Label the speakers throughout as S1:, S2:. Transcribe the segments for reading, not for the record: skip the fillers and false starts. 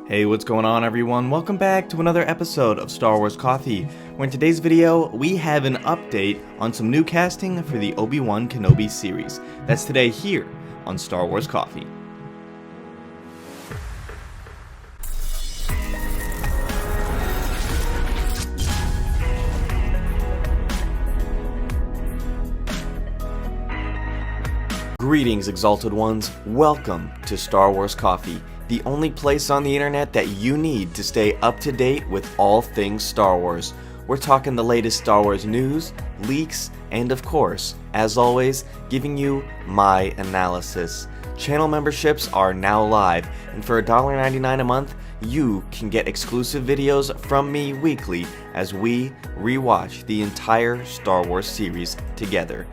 S1: Hey, what's going on everyone? Welcome back to another episode of Star Wars Coffee, where in today's video, we have an update on some new casting for the Obi Wan Kenobi series. That's today here on Star Wars Coffee. Greetings, Exalted Ones. Welcome to Star Wars Coffee, the only place on the internet that you need to stay up to date with all things Star Wars. We're talking the latest Star Wars news, leaks, and of course, as always, giving you my analysis. Channel memberships are now live, and for $1.99 a month, you can get exclusive videos from me weekly as we rewatch the entire Star Wars series together.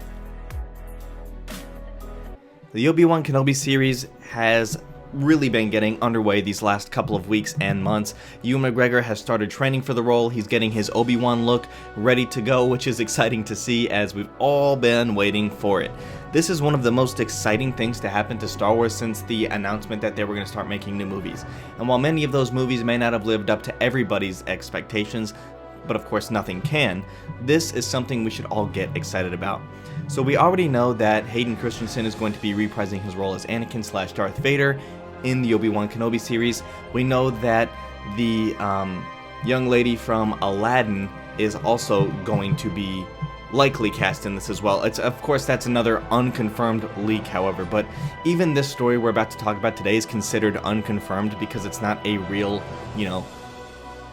S1: The Obi Wan Kenobi series has really been getting underway these last couple of weeks and months. Ewan McGregor has started training for the role. He's getting his Obi-Wan look ready to go, which is exciting to see as we've all been waiting for it. This is one of the most exciting things to happen to Star Wars since the announcement that they were going to start making new movies. And while many of those movies may not have lived up to everybody's expectations, but of course nothing can, this is something we should all get excited about. So we already know that Hayden Christensen is going to be reprising his role as Anakin/Darth Vader in the Obi Wan Kenobi series. We know that the young lady from Aladdin is also going to be likely cast in this as well. Of course, that's another unconfirmed leak, however, but even this story we're about to talk about today is considered unconfirmed because it's not a real,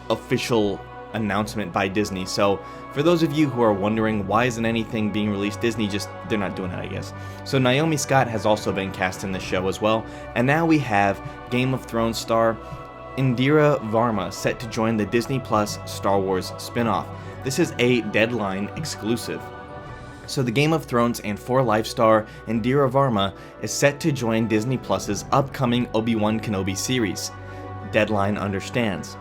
S1: official announcement by Disney. So for those of you who are wondering why isn't anything being released, Disney they're not doing it, I guess. So Naomi Scott has also been cast in the show as well, and now we have Game of Thrones star Indira Varma set to join the Disney Plus Star Wars spin-off. This is a Deadline exclusive. So the Game of Thrones and For Life star Indira Varma is set to join Disney Plus's upcoming Obi-Wan Kenobi series. Deadline understands.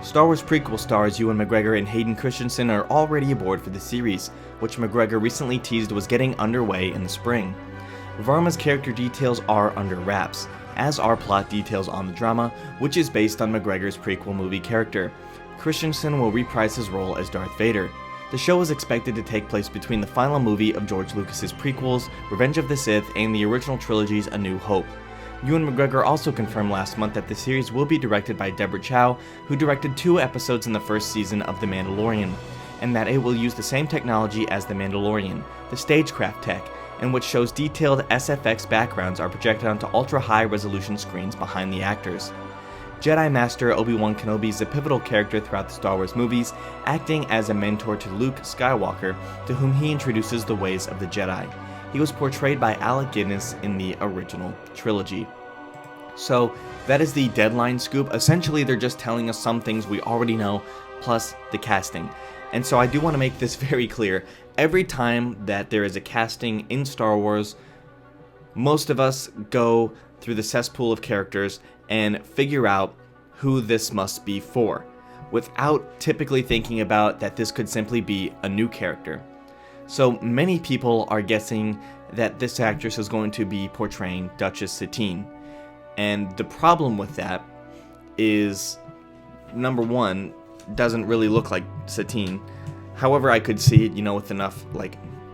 S1: Star Wars prequel stars Ewan McGregor and Hayden Christensen are already aboard for the series, which McGregor recently teased was getting underway in the spring. Varma's character details are under wraps, as are plot details on the drama, which is based on McGregor's prequel movie character. Christensen will reprise his role as Darth Vader. The show is expected to take place between the final movie of George Lucas's prequels, Revenge of the Sith, and the original trilogy's A New Hope. Ewan McGregor also confirmed last month that the series will be directed by Deborah Chow, who directed 2 episodes in the first season of The Mandalorian, and that it will use the same technology as The Mandalorian, the stagecraft tech, in which shows detailed SFX backgrounds are projected onto ultra-high resolution screens behind the actors. Jedi Master Obi Wan Kenobi is a pivotal character throughout the Star Wars movies, acting as a mentor to Luke Skywalker, to whom he introduces the ways of the Jedi. He was portrayed by Alec Guinness in the original trilogy. So that is the Deadline scoop. Essentially, they're just telling us some things we already know, plus the casting. And so I do want to make this very clear. Every time that there is a casting in Star Wars, most of us go through the cesspool of characters and figure out who this must be for, without typically thinking about that this could simply be a new character. So many people are guessing that this actress is going to be portraying Duchess Satine. And the problem with that is, number one, doesn't really look like Satine. However, I could see it, with enough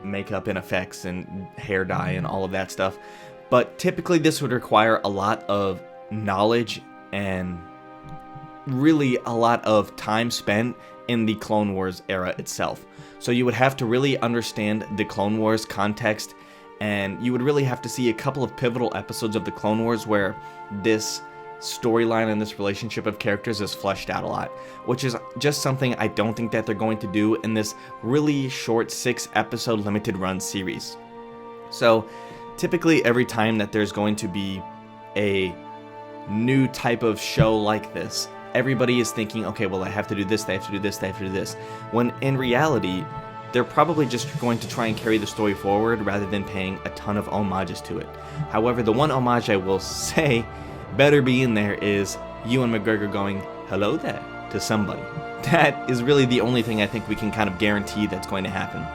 S1: makeup and effects and hair dye and all of that stuff. But typically this would require a lot of knowledge and really a lot of time spent in the Clone Wars era itself. So you would have to really understand the Clone Wars context, and you would really have to see a couple of pivotal episodes of the Clone Wars where this storyline and this relationship of characters is fleshed out a lot, which is just something I don't think that they're going to do in this really short 6-episode limited run series. So typically every time that there's going to be a new type of show like this, everybody is thinking, okay, well, I have to do this, they have to do this, they have to do this. When in reality, they're probably just going to try and carry the story forward rather than paying a ton of homages to it. However, the one homage I will say better be in there is Ewan McGregor going, hello there, to somebody. That is really the only thing I think we can kind of guarantee that's going to happen.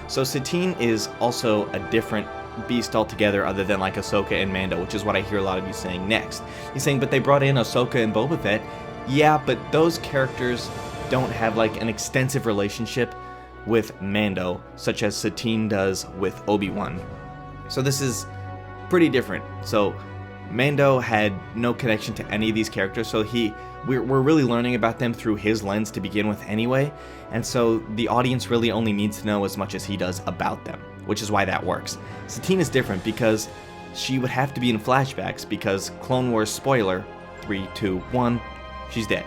S1: So Satine is also a different beast altogether other than like Ahsoka and Mando, which is what I hear a lot of you saying next. You're saying, but they brought in Ahsoka and Boba Fett. Yeah, but those characters don't have like an extensive relationship with Mando, such as Satine does with Obi-Wan. So this is pretty different. So Mando had no connection to any of these characters, so we're really learning about them through his lens to begin with anyway, and so the audience really only needs to know as much as he does about them, which is why that works. Satine is different because she would have to be in flashbacks because Clone Wars spoiler, 3, 2, 1, she's dead.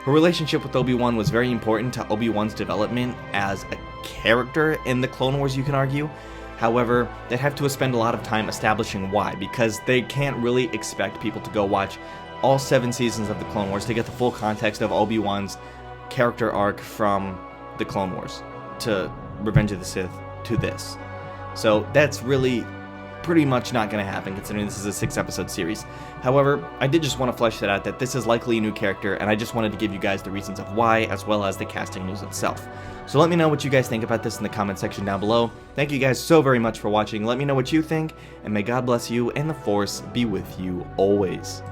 S1: Her relationship with Obi-Wan was very important to Obi-Wan's development as a character in the Clone Wars, you can argue. However, they'd have to spend a lot of time establishing why, because they can't really expect people to go watch all 7 seasons of the Clone Wars to get the full context of Obi-Wan's character arc from the Clone Wars to Revenge of the Sith to this. So that's really pretty much not going to happen considering this is a 6-episode series. However, I did just want to flesh that out, that this is likely a new character, and I just wanted to give you guys the reasons of why, as well as the casting news itself. So let me know what you guys think about this in the comment section down below. Thank you guys so very much for watching. Let me know what you think, and may God bless you and the Force be with you always.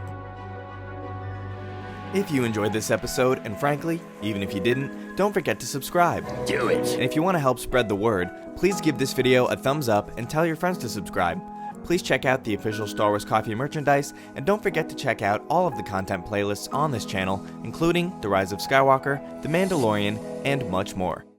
S1: If you enjoyed this episode, and frankly, even if you didn't, don't forget to subscribe.
S2: Do it!
S1: And if you want to help spread the word, please give this video a thumbs up and tell your friends to subscribe. Please check out the official Star Wars Coffee merchandise, and don't forget to check out all of the content playlists on this channel, including The Rise of Skywalker, The Mandalorian, and much more.